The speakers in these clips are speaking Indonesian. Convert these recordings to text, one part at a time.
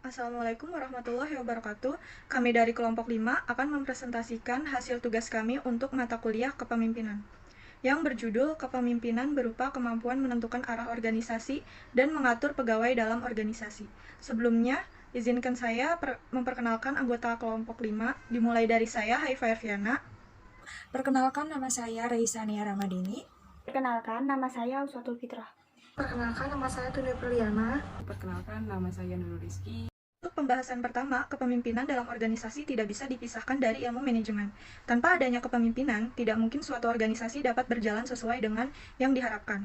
Assalamualaikum warahmatullahi wabarakatuh. Kami dari kelompok 5 akan mempresentasikan hasil tugas kami untuk mata kuliah kepemimpinan yang berjudul Kepemimpinan berupa kemampuan menentukan arah organisasi dan mengatur pegawai dalam organisasi. Sebelumnya, izinkan saya memperkenalkan anggota kelompok 5, dimulai dari saya, Haifa Erviana. Perkenalkan, nama saya Raisa Nia Ramadini. Perkenalkan, nama saya Uswatul Fitrah. Perkenalkan, nama saya Tuni Priliana. Perkenalkan, nama saya Nurul Rizky. Untuk pembahasan pertama, kepemimpinan dalam organisasi tidak bisa dipisahkan dari ilmu manajemen. Tanpa adanya kepemimpinan, tidak mungkin suatu organisasi dapat berjalan sesuai dengan yang diharapkan.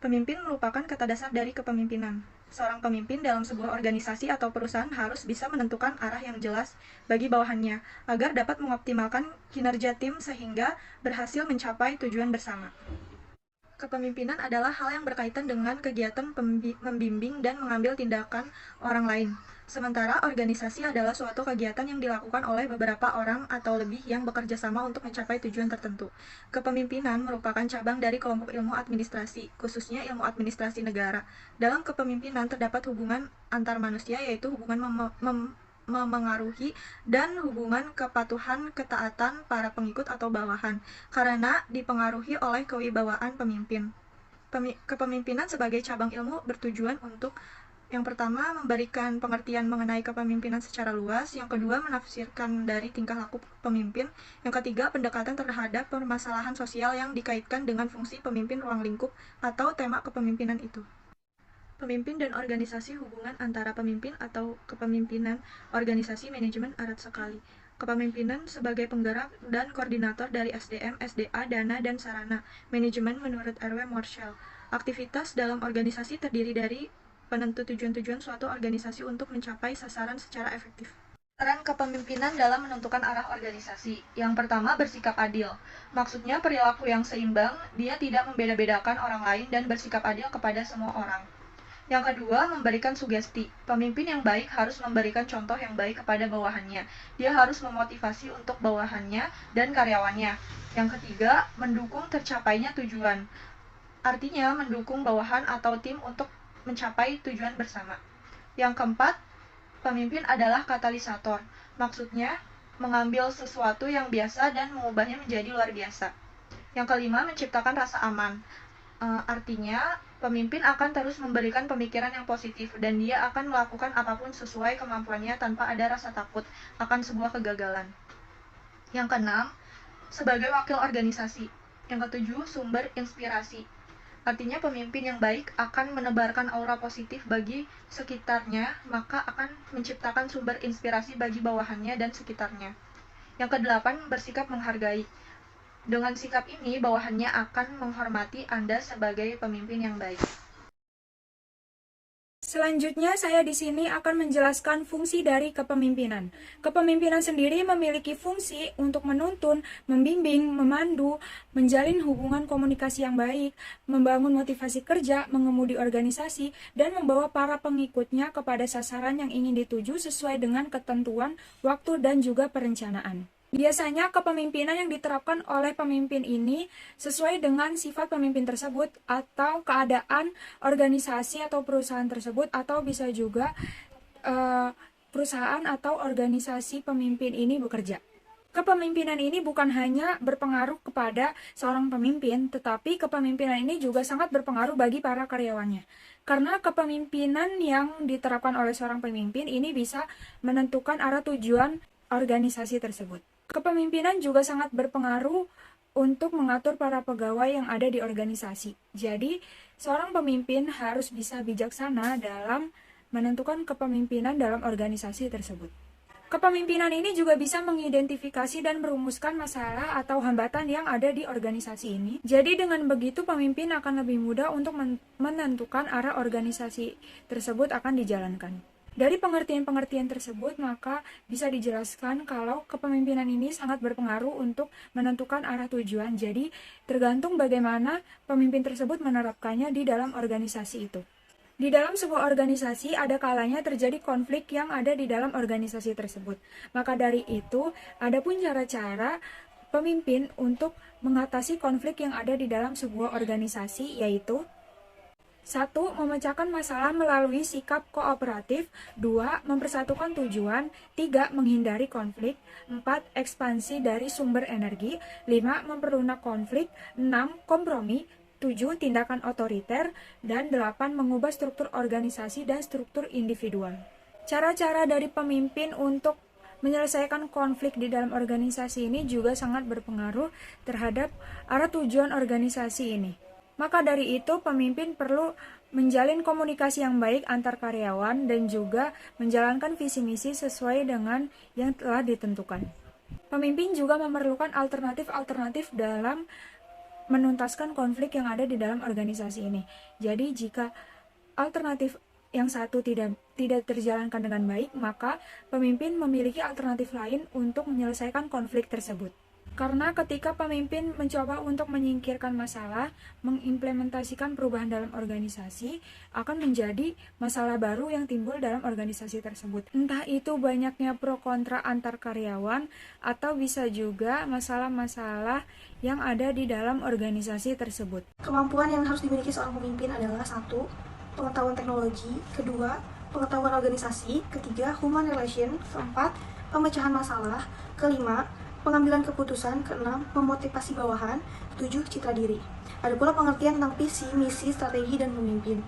Pemimpin merupakan kata dasar dari kepemimpinan. Seorang pemimpin dalam sebuah organisasi atau perusahaan harus bisa menentukan arah yang jelas bagi bawahannya, agar dapat mengoptimalkan kinerja tim sehingga berhasil mencapai tujuan bersama. Kepemimpinan adalah hal yang berkaitan dengan kegiatan membimbing dan mengambil tindakan orang lain. Sementara organisasi adalah suatu kegiatan yang dilakukan oleh beberapa orang atau lebih yang bekerja sama untuk mencapai tujuan tertentu. Kepemimpinan merupakan cabang dari kelompok ilmu administrasi, khususnya ilmu administrasi negara. Dalam kepemimpinan terdapat hubungan antar manusia, yaitu hubungan memengaruhi dan hubungan kepatuhan ketaatan para pengikut atau bawahan, karena dipengaruhi oleh kewibawaan pemimpin. Kepemimpinan sebagai cabang ilmu bertujuan untuk yang pertama, memberikan pengertian mengenai kepemimpinan secara luas. Yang kedua, menafsirkan dari tingkah laku pemimpin. Yang ketiga, pendekatan terhadap permasalahan sosial yang dikaitkan dengan fungsi pemimpin ruang lingkup atau tema kepemimpinan itu. Pemimpin dan organisasi, hubungan antara pemimpin atau kepemimpinan organisasi manajemen erat sekali. Kepemimpinan sebagai penggerak dan koordinator dari SDM, SDA, dana, dan sarana. Manajemen menurut R.W. Marshall. Aktivitas dalam organisasi terdiri dari penentu tujuan-tujuan suatu organisasi untuk mencapai sasaran secara efektif. Peran kepemimpinan dalam menentukan arah organisasi. Yang pertama, bersikap adil. Maksudnya perilaku yang seimbang, dia tidak membeda-bedakan orang lain dan bersikap adil kepada semua orang. Yang kedua, memberikan sugesti. Pemimpin yang baik harus memberikan contoh yang baik kepada bawahannya. Dia harus memotivasi untuk bawahannya dan karyawannya. Yang ketiga, mendukung tercapainya tujuan. Artinya, mendukung bawahan atau tim untuk mencapai tujuan bersama. Yang keempat, pemimpin adalah katalisator. Maksudnya, mengambil sesuatu yang biasa dan mengubahnya menjadi luar biasa. Yang kelima, menciptakan rasa aman. Artinya, pemimpin akan terus memberikan pemikiran yang positif dan dia akan melakukan apapun sesuai kemampuannya tanpa ada rasa takut akan sebuah kegagalan. Yang keenam, sebagai wakil organisasi. Yang ketujuh, sumber inspirasi. Artinya pemimpin yang baik akan menebarkan aura positif bagi sekitarnya, maka akan menciptakan sumber inspirasi bagi bawahannya dan sekitarnya. Yang kedelapan, bersikap menghargai. Dengan sikap ini, bawahannya akan menghormati Anda sebagai pemimpin yang baik. Selanjutnya, saya di sini akan menjelaskan fungsi dari kepemimpinan. Kepemimpinan sendiri memiliki fungsi untuk menuntun, membimbing, memandu, menjalin hubungan komunikasi yang baik, membangun motivasi kerja, mengemudi organisasi, dan membawa para pengikutnya kepada sasaran yang ingin dituju sesuai dengan ketentuan, waktu, dan juga perencanaan. Biasanya kepemimpinan yang diterapkan oleh pemimpin ini sesuai dengan sifat pemimpin tersebut atau keadaan organisasi atau perusahaan tersebut, atau bisa juga perusahaan atau organisasi pemimpin ini bekerja. Kepemimpinan ini bukan hanya berpengaruh kepada seorang pemimpin, tetapi kepemimpinan ini juga sangat berpengaruh bagi para karyawannya. Karena kepemimpinan yang diterapkan oleh seorang pemimpin ini bisa menentukan arah tujuan organisasi tersebut. Kepemimpinan juga sangat berpengaruh untuk mengatur para pegawai yang ada di organisasi. Jadi, seorang pemimpin harus bisa bijaksana dalam menentukan kepemimpinan dalam organisasi tersebut. Kepemimpinan ini juga bisa mengidentifikasi dan merumuskan masalah atau hambatan yang ada di organisasi ini. Jadi dengan begitu pemimpin akan lebih mudah untuk menentukan arah organisasi tersebut akan dijalankan. Dari pengertian-pengertian tersebut, maka bisa dijelaskan kalau kepemimpinan ini sangat berpengaruh untuk menentukan arah tujuan. Jadi, tergantung bagaimana pemimpin tersebut menerapkannya di dalam organisasi itu. Di dalam sebuah organisasi, ada kalanya terjadi konflik yang ada di dalam organisasi tersebut. Maka dari itu, ada pun cara-cara pemimpin untuk mengatasi konflik yang ada di dalam sebuah organisasi, yaitu 1. Memecahkan masalah melalui sikap kooperatif. 2. Mempersatukan tujuan. 3. Menghindari konflik. 4. Ekspansi dari sumber energi. 5. Memperlunak konflik. 6. Kompromi. 7. Tindakan otoriter. Dan 8. Mengubah struktur organisasi dan struktur individual. Cara-cara dari pemimpin untuk menyelesaikan konflik di dalam organisasi ini juga sangat berpengaruh terhadap arah tujuan organisasi ini. Maka dari itu, pemimpin perlu menjalin komunikasi yang baik antar karyawan dan juga menjalankan visi misi sesuai dengan yang telah ditentukan. Pemimpin juga memerlukan alternatif-alternatif dalam menuntaskan konflik yang ada di dalam organisasi ini. Jadi, jika alternatif yang satu tidak terjalankan dengan baik, maka pemimpin memiliki alternatif lain untuk menyelesaikan konflik tersebut. Karena ketika pemimpin mencoba untuk menyingkirkan masalah, mengimplementasikan perubahan dalam organisasi, akan menjadi masalah baru yang timbul dalam organisasi tersebut. Entah itu banyaknya pro kontra antar karyawan, atau bisa juga masalah-masalah yang ada di dalam organisasi tersebut. Kemampuan yang harus dimiliki seorang pemimpin adalah 1. Pengetahuan teknologi. 2. Pengetahuan organisasi. 3. Human relation. 4. Pemecahan masalah. 5. Pengambilan keputusan. 6. Memotivasi bawahan. 7. Citra diri. Ada pula pengertian tentang visi, misi, strategi, dan pemimpin.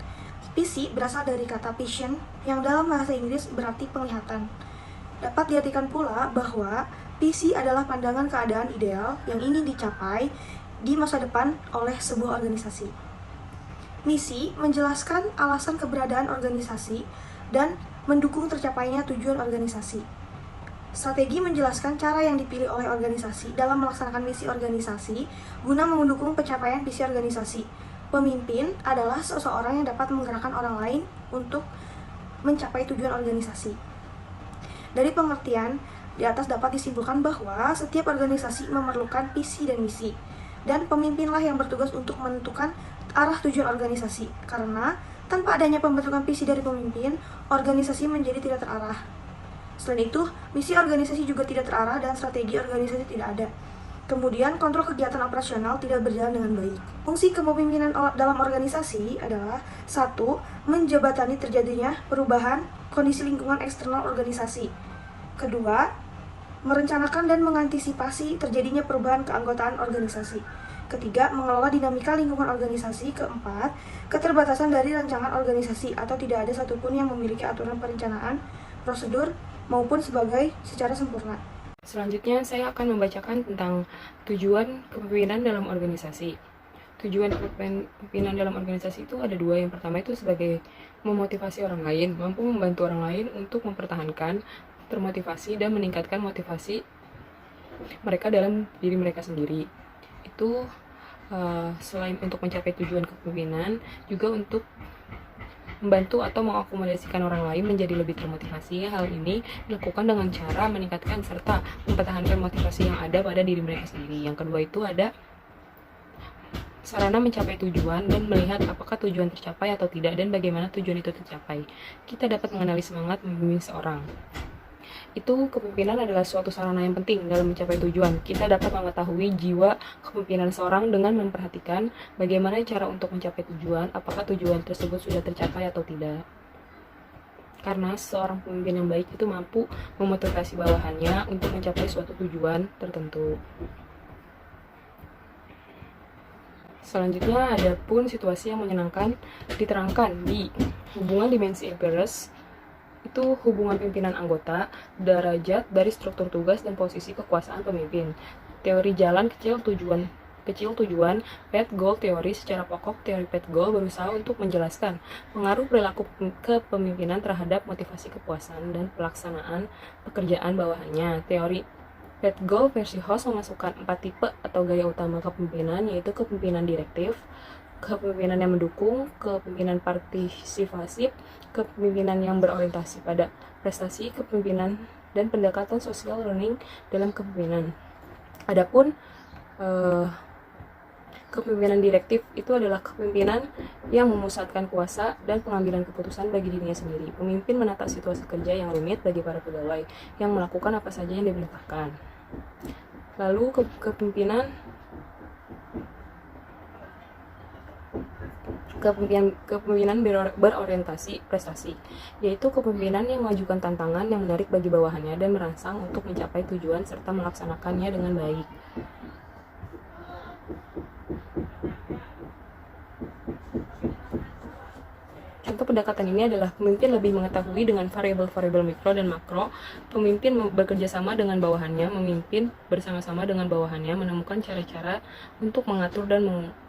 Visi berasal dari kata vision yang dalam bahasa Inggris berarti penglihatan. Dapat diartikan pula bahwa visi adalah pandangan keadaan ideal yang ingin dicapai di masa depan oleh sebuah organisasi. Misi menjelaskan alasan keberadaan organisasi dan mendukung tercapainya tujuan organisasi. Strategi menjelaskan cara yang dipilih oleh organisasi dalam melaksanakan misi organisasi guna mendukung pencapaian visi organisasi. Pemimpin adalah seseorang yang dapat menggerakkan orang lain untuk mencapai tujuan organisasi. Dari pengertian di atas dapat disimpulkan bahwa setiap organisasi memerlukan visi dan misi, dan pemimpinlah yang bertugas untuk menentukan arah tujuan organisasi. Karena tanpa adanya pembentukan visi dari pemimpin, organisasi menjadi tidak terarah. Selain itu, misi organisasi juga tidak terarah dan strategi organisasi tidak ada. Kemudian, kontrol kegiatan operasional tidak berjalan dengan baik. Fungsi kepemimpinan dalam organisasi adalah 1. Menjembatani terjadinya perubahan kondisi lingkungan eksternal organisasi. 2. Merencanakan dan mengantisipasi terjadinya perubahan keanggotaan organisasi. 3. Mengelola dinamika lingkungan organisasi. 4. Keterbatasan dari rancangan organisasi atau tidak ada satupun yang memiliki aturan perencanaan, prosedur, maupun secara sempurna. Selanjutnya, saya akan membacakan tentang tujuan kepemimpinan dalam organisasi. Tujuan kepemimpinan dalam organisasi itu ada 2. Yang pertama itu sebagai memotivasi orang lain, mampu membantu orang lain untuk mempertahankan, termotivasi, dan meningkatkan motivasi mereka dalam diri mereka sendiri. Itu selain untuk mencapai tujuan kepemimpinan, juga untuk membantu atau mengakomodasikan orang lain menjadi lebih termotivasi. Hal ini dilakukan dengan cara meningkatkan serta mempertahankan motivasi yang ada pada diri mereka sendiri. Yang kedua itu ada sarana mencapai tujuan dan melihat apakah tujuan tercapai atau tidak dan bagaimana tujuan itu tercapai. Kita dapat mengenali semangat membimbing seorang. Itu kepemimpinan adalah suatu sarana yang penting dalam mencapai tujuan. Kita dapat mengetahui jiwa kepemimpinan seorang dengan memperhatikan bagaimana cara untuk mencapai tujuan, apakah tujuan tersebut sudah tercapai atau tidak. Karena seorang pemimpin yang baik itu mampu memotivasi bawahannya untuk mencapai suatu tujuan tertentu. Selanjutnya, ada pun situasi yang menyenangkan diterangkan di hubungan dimensi Everest. Itu hubungan pimpinan anggota, derajat dari struktur tugas dan posisi kekuasaan pemimpin. Teori jalan kecil tujuan, PET Goal teori. Secara pokok, teori PET Goal berusaha untuk menjelaskan pengaruh perilaku kepemimpinan terhadap motivasi kepuasan dan pelaksanaan pekerjaan bawahannya. Teori PET Goal versi Host memasukkan 4 tipe atau gaya utama kepemimpinan, yaitu kepemimpinan direktif, kepemimpinan yang mendukung, kepemimpinan partisipasif, kepemimpinan yang berorientasi pada prestasi, kepemimpinan dan pendekatan social learning dalam kepemimpinan. Adapun kepemimpinan direktif itu adalah kepemimpinan yang memusatkan kuasa dan pengambilan keputusan bagi dirinya sendiri. Pemimpin menata situasi kerja yang rumit bagi para pegawai yang melakukan apa saja yang diperintahkan. Lalu kepemimpinan kepemimpinan berorientasi prestasi, yaitu kepemimpinan yang mengajukan tantangan yang menarik bagi bawahannya dan merangsang untuk mencapai tujuan serta melaksanakannya dengan baik. Contoh pendekatan ini adalah pemimpin lebih mengetahui dengan variabel-variabel mikro dan makro. Pemimpin bekerja sama dengan bawahannya, memimpin bersama-sama dengan bawahannya, menemukan cara-cara untuk mengatur dan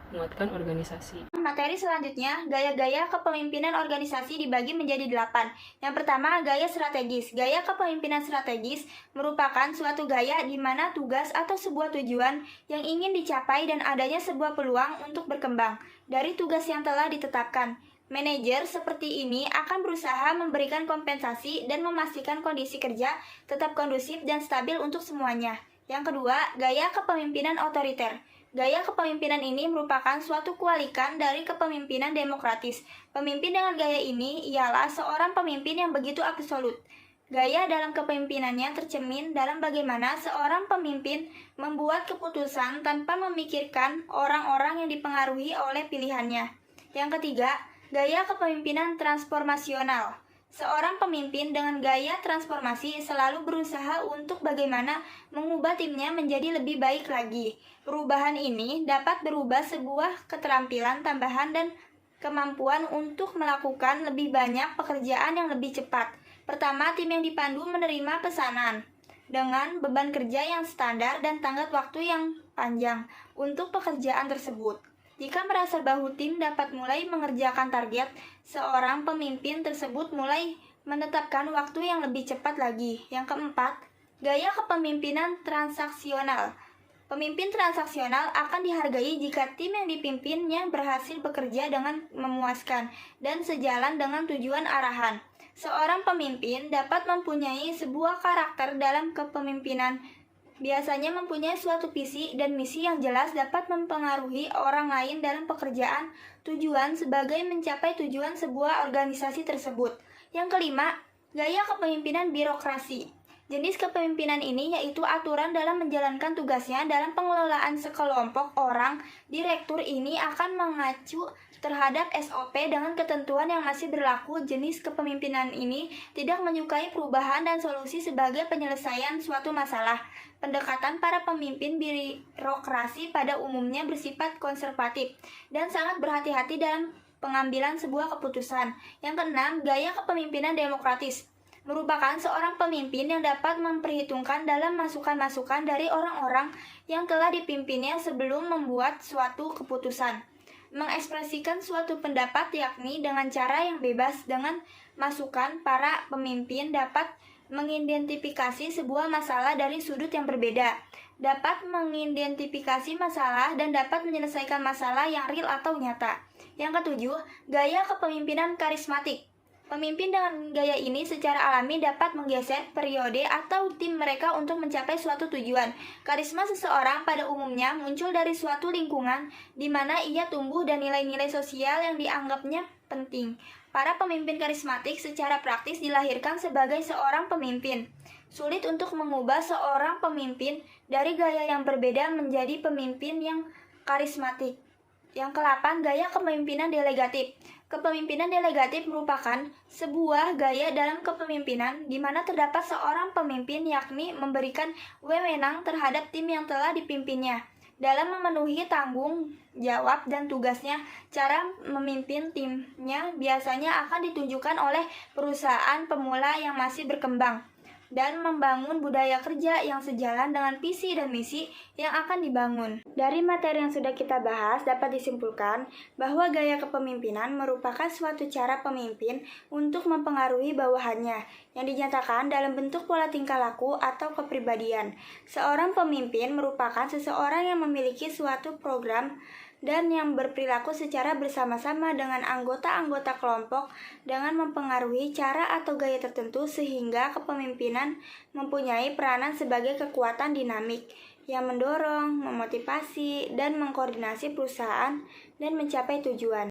menguatkan organisasi. Materi selanjutnya, gaya-gaya kepemimpinan organisasi dibagi menjadi 8. Yang pertama, gaya strategis. Gaya kepemimpinan strategis merupakan suatu gaya di mana tugas atau sebuah tujuan yang ingin dicapai dan adanya sebuah peluang untuk berkembang dari tugas yang telah ditetapkan. Manajer seperti ini akan berusaha memberikan kompensasi dan memastikan kondisi kerja tetap kondusif dan stabil untuk semuanya. Yang kedua, gaya kepemimpinan otoriter. Gaya kepemimpinan ini merupakan suatu kualikan dari kepemimpinan demokratis. Pemimpin dengan gaya ini ialah seorang pemimpin yang begitu absolut. Gaya dalam kepemimpinannya tercermin dalam bagaimana seorang pemimpin membuat keputusan tanpa memikirkan orang-orang yang dipengaruhi oleh pilihannya. Yang ketiga, gaya kepemimpinan transformasional. Seorang pemimpin dengan gaya transformasi selalu berusaha untuk bagaimana mengubah timnya menjadi lebih baik lagi. Perubahan ini dapat berubah sebuah keterampilan tambahan dan kemampuan untuk melakukan lebih banyak pekerjaan yang lebih cepat. Pertama, tim yang dipandu menerima pesanan dengan beban kerja yang standar dan tenggat waktu yang panjang untuk pekerjaan tersebut. Jika merasa bahwa tim dapat mulai mengerjakan target, seorang pemimpin tersebut mulai menetapkan waktu yang lebih cepat lagi. Yang keempat, gaya kepemimpinan transaksional. Pemimpin transaksional akan dihargai jika tim yang dipimpinnya berhasil bekerja dengan memuaskan dan sejalan dengan tujuan arahan. Seorang pemimpin dapat mempunyai sebuah karakter dalam kepemimpinan. Biasanya mempunyai suatu visi dan misi yang jelas dapat mempengaruhi orang lain dalam pekerjaan tujuan sebagai mencapai tujuan sebuah organisasi tersebut. Yang kelima, gaya kepemimpinan birokrasi. Jenis kepemimpinan ini yaitu aturan dalam menjalankan tugasnya dalam pengelolaan sekelompok orang. Direktur ini akan mengacu terhadap SOP dengan ketentuan yang masih berlaku. Jenis kepemimpinan ini tidak menyukai perubahan dan solusi sebagai penyelesaian suatu masalah. Pendekatan para pemimpin birokrasi pada umumnya bersifat konservatif dan sangat berhati-hati dalam pengambilan sebuah keputusan. Yang keenam, gaya kepemimpinan demokratis merupakan seorang pemimpin yang dapat memperhitungkan dalam masukan-masukan dari orang-orang yang telah dipimpinnya sebelum membuat suatu keputusan. Mengekspresikan suatu pendapat yakni dengan cara yang bebas. Dengan masukan, para pemimpin dapat mengidentifikasi sebuah masalah dari sudut yang berbeda, dapat mengidentifikasi masalah dan dapat menyelesaikan masalah yang real atau nyata. Yang ketujuh, gaya kepemimpinan karismatik. Pemimpin dengan gaya ini secara alami dapat menggeser periode atau tim mereka untuk mencapai suatu tujuan. Karisma seseorang pada umumnya muncul dari suatu lingkungan di mana ia tumbuh dan nilai-nilai sosial yang dianggapnya penting. Para pemimpin karismatik secara praktis dilahirkan sebagai seorang pemimpin. Sulit untuk mengubah seorang pemimpin dari gaya yang berbeda menjadi pemimpin yang karismatik. Yang ke-8, gaya kepemimpinan delegatif. Kepemimpinan delegatif merupakan sebuah gaya dalam kepemimpinan di mana terdapat seorang pemimpin yakni memberikan wewenang terhadap tim yang telah dipimpinnya dalam memenuhi tanggung jawab dan tugasnya. Cara memimpin timnya biasanya akan ditunjukkan oleh perusahaan pemula yang masih berkembang dan membangun budaya kerja yang sejalan dengan visi dan misi yang akan dibangun. Dari materi yang sudah kita bahas, dapat disimpulkan bahwa gaya kepemimpinan merupakan suatu cara pemimpin untuk mempengaruhi bawahannya, yang dinyatakan dalam bentuk pola tingkah laku atau kepribadian. Seorang pemimpin merupakan seseorang yang memiliki suatu program dan yang berperilaku secara bersama-sama dengan anggota-anggota kelompok dengan mempengaruhi cara atau gaya tertentu sehingga kepemimpinan mempunyai peranan sebagai kekuatan dinamik yang mendorong, memotivasi, dan mengkoordinasi perusahaan dan mencapai tujuan.